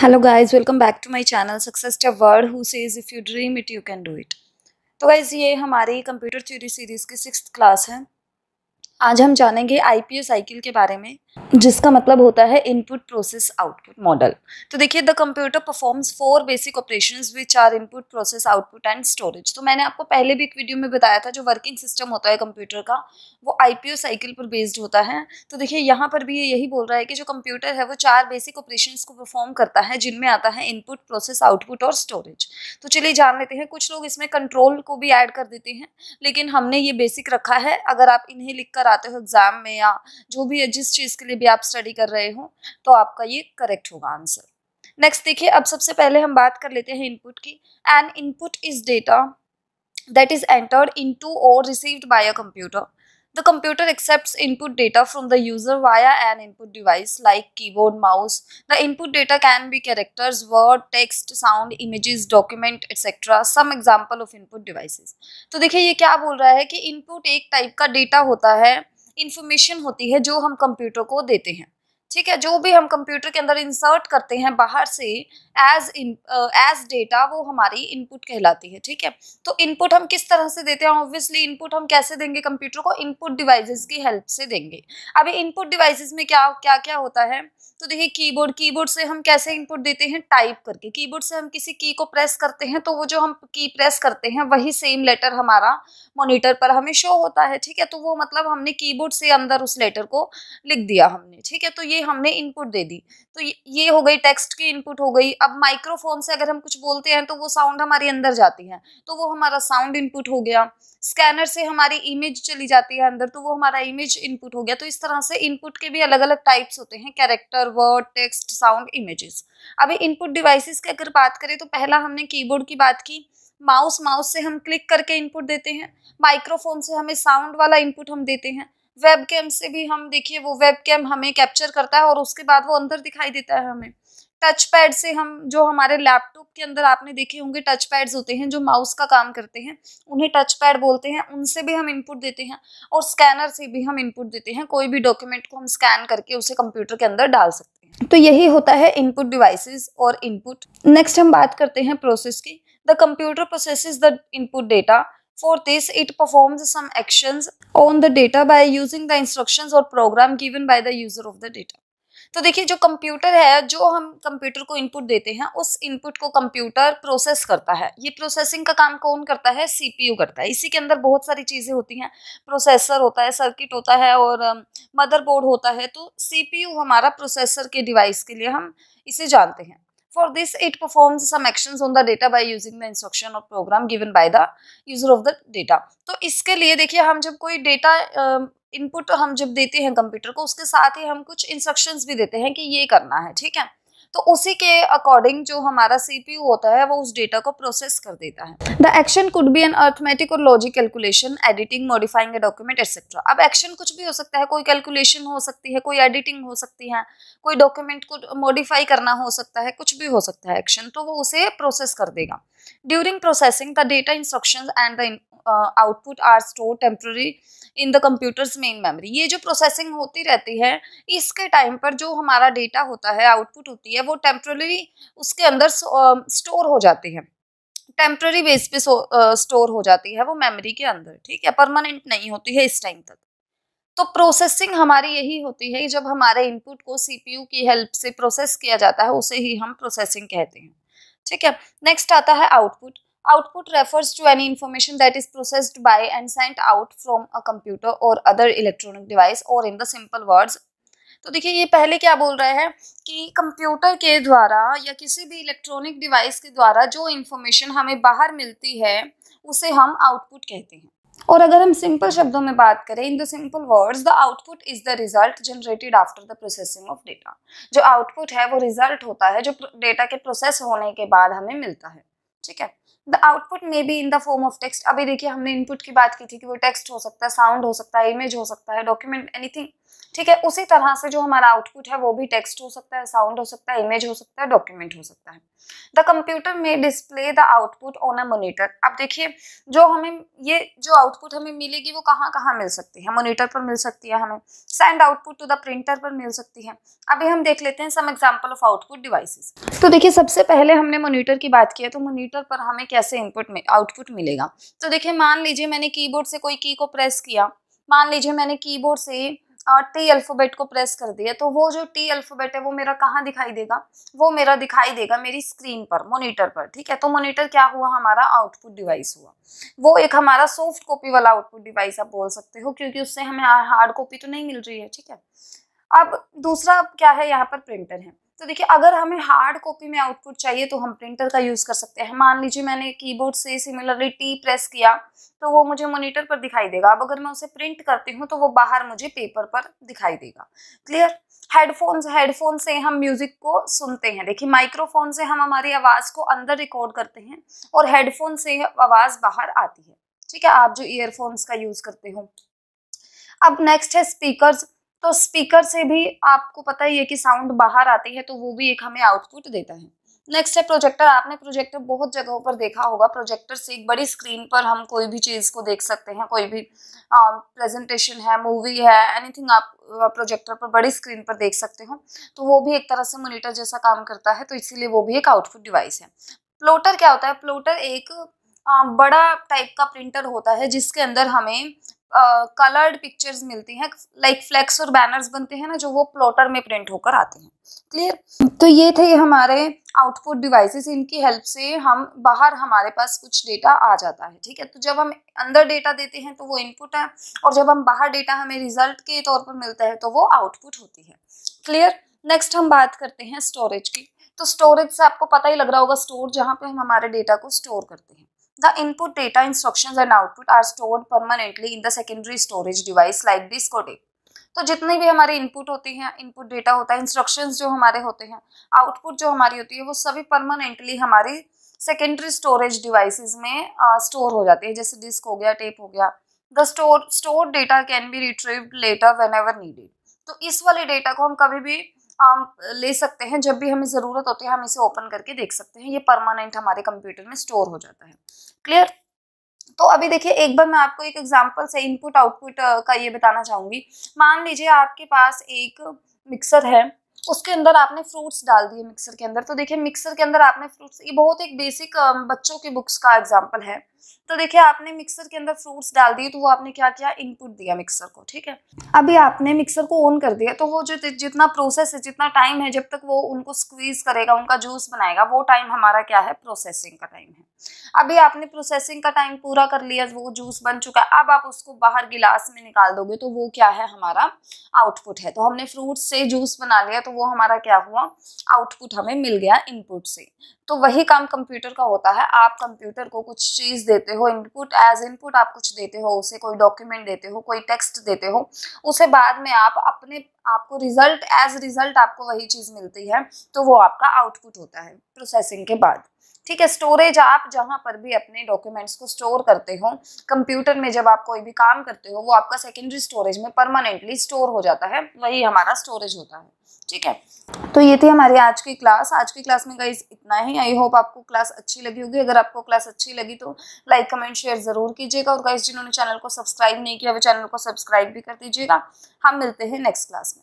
Hello guys, welcome back to my channel Success Step Word who says if you dream it you can do it। तो guys ये हमारी computer theory series की 6th class है। आज हम जानेंगे IPO cycle के बारे में, जिसका मतलब होता है इनपुट प्रोसेस आउटपुट मॉडल। तो देखिए, the computer performs 4 basic operations which are input process output and storage. तो मैंने आपको पहले भी एक वीडियो में बताया था, जो वर्किंग सिस्टम होता है कंप्यूटर का वो आईपीओ साइकिल पर बेस्ड होता है। तो देखिए, यहाँ पर भी ये यही बोल रहा है कि जो कंप्यूटर है वो 4 बेसिक ऑपरेशंस को परफॉर्म करता है, जिनमें आता है इनपुट प्रोसेस आउटपुट और स्टोरेज। तो चलिए जान लेते हैं। कुछ लोग इसमें कंट्रोल को भी ऐड कर देते हैं, लेकिन हमने ये बेसिक रखा है। अगर आप इन्हें लिख कर आते हो एग्जाम में या जो भी जिस चीज के लिए भी आप स्टडी कर रहे हो, तो आपका ये करेक्ट होगा आंसर। नेक्स्ट देखिए, अब सबसे पहले हम बात कर लेते हैं इनपुट की। N input is data that is entered into or received by a computer. The computer accepts input data from the user via an input device like keyboard, mouse. The input data can be characters, word, text, sound, images, document, etc. Some example of input devices. तो देखिए, ये क्या बोल रहा है कि input एक type का डेटा होता है, इंफॉर्मेशन होती है जो हम कंप्यूटर को देते हैं। ठीक है, जो भी हम कंप्यूटर के अंदर इंसर्ट करते हैं बाहर से एज डेटा, वो हमारी इनपुट कहलाती है। ठीक है, तो इनपुट हम किस तरह से देते हैं? ऑब्वियसली इनपुट हम कैसे देंगे कंप्यूटर को? इनपुट डिवाइसेस की हेल्प से देंगे। अभी इनपुट डिवाइसेस में क्या क्या क्या होता है? तो देखिए, कीबोर्ड से हम कैसे इनपुट देते हैं? टाइप करके। कीबोर्ड से हम किसी की को प्रेस करते हैं, तो वो जो हम की प्रेस करते हैं वही सेम लेटर हमारा मॉनिटर पर हमें शो होता है। ठीक है, तो वो मतलब हमने कीबोर्ड से अंदर उस लेटर को लिख दिया हमने। ठीक है, तो ये हमने इनपुट दे दी। तो ये हो गई टेक्स्ट की इनपुट हो गई। अब माइक्रोफोन से अगर हम कुछ बोलते हैं तो वो साउंड हमारे अंदर जाती है, तो वो हमारा साउंड इनपुट हो गया। स्कैनर से हमारी इमेज चली जाती है अंदर, तो वो हमारा इमेज इनपुट हो गया। तो इस तरह से इनपुट के भी अलग अलग टाइप्स होते हैं, character, word, text, sound, images. अभी इनपुट डिवाइसेस की अगर बात करें, तो पहला हमने कीबोर्ड की बात की। माउस से हम क्लिक करके इनपुट देते हैं। माइक्रोफोन से हमें साउंड वाला इनपुट हम देते हैं। वेबकैम से भी हम देखिए, वो वेबकैम हमें कैप्चर करता है और उसके बाद वो अंदर दिखाई देता है हमें। टच पैड से हम, जो हमारे लैपटॉप के अंदर आपने देखे होंगे टच पैड्स होते हैं जो माउस का काम करते हैं, उन्हें टच पैड बोलते हैं, उनसे भी हम इनपुट देते हैं। और स्कैनर से भी हम इनपुट देते हैं। कोई भी डॉक्यूमेंट को हम स्कैन करके उसे कंप्यूटर के अंदर डाल सकते हैं। तो यही होता है इनपुट डिवाइसेस और इनपुट। नेक्स्ट हम बात करते हैं प्रोसेस की। The computer processes the input data. For this, it performs some actions on the data by using the instructions or program given by the user of the data. तो देखिए, जो computer है, जो हम कंप्यूटर को input देते हैं, उस इनपुट को कंप्यूटर प्रोसेस करता है। ये प्रोसेसिंग का काम कौन करता है? सीपीयू करता है। इसी के अंदर बहुत सारी चीजें होती हैं। प्रोसेसर होता है, सर्किट होता है और मदरबोर्ड होता है। तो सीपीयू हमारा प्रोसेसर के डिवाइस के लिए हम इसे जानते हैं। For this, it performs some actions on the data by using the instruction or program given by the user of the data. तो इसके लिए देखिए, हम जब कोई डेटा इनपुट हम जब देते हैं कंप्यूटर को, उसके साथ ही हम कुछ इंस्ट्रक्शंस भी देते हैं कि ये करना है। ठीक है, तो उसी के अकॉर्डिंग जो हमारा सीपीयू होता है वो उस डेटा को प्रोसेस कर देता है। The action could be an arithmetic और logic calculation, editing, modifying a document etcetera. अब एक्शन कुछ भी हो सकता है, कोई कैलकुलेशन हो सकती है, कोई एडिटिंग हो सकती है, कोई डॉक्यूमेंट को मॉडिफाई करना हो सकता है, कुछ भी हो सकता है एक्शन, तो वो उसे प्रोसेस कर देगा। During processing the data, instructions and the output are stored temporary in the computer's main memory. ये जो प्रोसेसिंग होती रहती है, इसके टाइम पर जो हमारा डेटा होता है, आउटपुट होती है, वो टेम्पररी उसके अंदर स्टोर हो जाती है। टेम्पररी बेस पे स्टोर हो जाती है वो मेमोरी के अंदर। ठीक है, परमानेंट नहीं होती है इस टाइम तक। तो प्रोसेसिंग हमारी यही होती है, जब हमारे इनपुट को सीपीयू की हेल्प से प्रोसेस किया जाता है, उसे ही हम प्रोसेसिंग कहते हैं। ठीक है, नेक्स्ट आता है output. Output refers to any information that is processed by and sent out from a computer or other electronic device, or in the simple words। तो देखिए, ये पहले क्या बोल रहे हैं कि कंप्यूटर के द्वारा या किसी भी इलेक्ट्रॉनिक डिवाइस के द्वारा जो इंफॉर्मेशन हमें बाहर मिलती है, उसे हम आउटपुट कहते हैं। और अगर हम सिंपल शब्दों में बात करें, in the simple words, the output is the result generated after the processing of data. जो आउटपुट है वो रिजल्ट होता है जो डेटा के प्रोसेस होने के बाद हमें मिलता है। ठीक है, the output may be in the form of text. अभी देखिए हमने इनपुट की बात की थी कि वो टेक्स्ट हो सकता है, साउंड हो सकता है, इमेज हो सकता है, डॉक्यूमेंट, एनीथिंग, ठीक है। उसी तरह से जो हमारा आउटपुट है वो भी टेक्स्ट हो सकता है, साउंड हो सकता है, इमेज हो सकता है, डॉक्यूमेंट हो सकता है। द कंप्यूटर में display the output on a monitor. अब देखिए जो हमें ये जो आउटपुट हमें मिलेगी वो कहाँ कहाँ मिल सकती है, मॉनिटर पर मिल सकती है, हमें send output to the printer पर मिल सकती है। अभी हम देख लेते हैं some example of output devices. तो देखिए सबसे पहले हमने मॉनिटर की बात की है, तो मॉनिटर पर हमें कैसे इनपुट में आउटपुट मिलेगा। तो देखिए मान लीजिए मैंने कीबोर्ड से कोई की को प्रेस किया, मान लीजिए मैंने कीबोर्ड से टी अल्फाबेट को प्रेस कर दिया, तो वो जो टी अल्फाबेट है वो मेरा कहाँ दिखाई देगा, वो मेरा दिखाई देगा मेरी स्क्रीन पर, मॉनिटर पर, ठीक है। तो मॉनिटर क्या हुआ, हमारा आउटपुट डिवाइस हुआ। वो एक हमारा सॉफ्ट कॉपी वाला आउटपुट डिवाइस आप बोल सकते हो, क्योंकि उससे हमें हार्ड कॉपी तो नहीं मिल रही है, ठीक है। अब दूसरा क्या है, यहाँ पर प्रिंटर है। तो देखिए अगर हमें हार्ड कॉपी में आउटपुट चाहिए तो हम प्रिंटर का यूज कर सकते हैं। मान लीजिए मैंने कीबोर्ड से सिमिलरली टी प्रेस किया तो वो मुझे मॉनिटर पर दिखाई देगा। अब अगर मैं उसे प्रिंट करती हूँ तो वो बाहर मुझे पेपर पर दिखाई देगा। क्लियर। हेडफोन से हम म्यूजिक को सुनते हैं। देखिए माइक्रोफोन से हम हमारी आवाज को अंदर रिकॉर्ड करते हैं और हेडफोन से आवाज बाहर आती है, ठीक है, आप जो ईयरफोन्स का यूज करते हो। अब नेक्स्ट है स्पीकर्स। तो स्पीकर से भी आपको पता ही है कि साउंड बाहर आती है, तो वो भी एक हमें आउटपुट देता है। नेक्स्ट है प्रोजेक्टर। आपने प्रोजेक्टर बहुत जगहों पर देखा होगा। प्रोजेक्टर से एक बड़ी स्क्रीन पर हम कोई भी चीज को देख सकते हैं, कोई भी प्रेजेंटेशन है, मूवी है, एनीथिंग आप प्रोजेक्टर पर बड़ी स्क्रीन पर देख सकते हो। तो वो भी एक तरह से मॉनिटर जैसा काम करता है, तो इसीलिए वो भी एक आउटपुट डिवाइस है। प्लॉटर क्या होता है, प्लॉटर एक बड़ा टाइप का प्रिंटर होता है जिसके अंदर हमें कलर्ड पिक्चर्स मिलती हैं, लाइक फ्लेक्स और बैनर्स बनते हैं ना, जो वो प्लॉटर में प्रिंट होकर आते हैं। क्लियर। तो ये थे हमारे आउटपुट डिवाइसेस। इनकी हेल्प से हम बाहर हमारे पास कुछ डेटा आ जाता है, ठीक है। तो जब हम अंदर डेटा देते हैं तो वो इनपुट है, और जब हम बाहर डेटा हमें रिजल्ट के तौर पर मिलता है तो वो आउटपुट होती है। क्लियर। नेक्स्ट हम बात करते हैं स्टोरेज की। तो स्टोरेज से आपको पता ही लग रहा होगा, स्टोर जहाँ पे हम हमारे डेटा को स्टोर करते हैं। The input data, instructions and output are stored permanently in the secondary storage device like disk or tape. तो जितनी भी हमारी इनपुट होती हैं, इनपुट डेटा होता है, इंस्ट्रक्शंस जो हमारे होते हैं, आउटपुट जो हमारी होती है, वो सभी परमानेंटली हमारी सेकेंडरी स्टोरेज डिवाइसेस में स्टोर हो जाती है, जैसे डिस्क हो गया, टेप हो गया। The store data can be retrieved later whenever needed. तो इस वाले डेटा को हम कभी भी ले सकते हैं, जब भी हमें ज़रूरत होती है हम इसे ओपन करके देख सकते हैं। ये परमानेंट हमारे कंप्यूटर में स्टोर हो जाता है। क्लियर। तो अभी देखिए एक बार मैं आपको एक एग्जांपल से इनपुट आउटपुट का ये बताना चाहूंगी। मान लीजिए आपके पास एक मिक्सर है, उसके अंदर आपने फ्रूट्स डाल दिए मिक्सर के अंदर। तो देखिए मिक्सर के अंदर आपने फ्रूट्स, ये बहुत एक बेसिक बच्चों की बुक्स का एग्जांपल है। तो देखिए आपने मिक्सर के अंदर फ्रूट्स डाल दिए, तो वो आपने क्या किया, इनपुट दिया मिक्सर को, ठीक है। अभी आपने मिक्सर को ऑन कर दिया, तो वो जो जितना प्रोसेस है, जितना टाइम है जब तक वो उनको स्क्वीज करेगा, उनका जूस बनाएगा, वो टाइम हमारा क्या है, प्रोसेसिंग का टाइम है। अभी आपने प्रोसेसिंग का टाइम पूरा कर लिया, वो जूस बन चुका है, अब आप उसको बाहर गिलास में निकाल दोगे तो वो क्या है, हमारा आउटपुट है। तो हमने फ्रूट से जूस बना लिया, तो वो हमारा क्या हुआ, आउटपुट हमें मिल गया इनपुट से। तो वही काम कंप्यूटर का होता है। आप कंप्यूटर को कुछ चीज देते हो, इनपुट, एज इनपुट आप कुछ देते हो उसे, कोई डॉक्यूमेंट देते हो, कोई टेक्स्ट देते हो, उसे बाद में आप अपने आपको रिजल्ट, एज रिजल्ट आपको वही चीज मिलती है, तो वो आपका आउटपुट होता है प्रोसेसिंग के बाद, ठीक है। स्टोरेज, आप जहां पर भी अपने डॉक्यूमेंट्स को स्टोर करते हो कंप्यूटर में, जब आप कोई भी काम करते हो, वो आपका सेकेंडरी स्टोरेज में परमानेंटली स्टोर हो जाता है, वही हमारा स्टोरेज होता है, ठीक है। तो ये थी हमारी आज की क्लास। आज की क्लास में गाइस इतना ही। आई होप आपको क्लास अच्छी लगी होगी। अगर आपको क्लास अच्छी लगी तो लाइक, कमेंट, शेयर जरूर कीजिएगा, और गाइस जिन्होंने चैनल को सब्सक्राइब नहीं किया वो चैनल को सब्सक्राइब भी कर दीजिएगा। हम मिलते हैं नेक्स्ट क्लास में।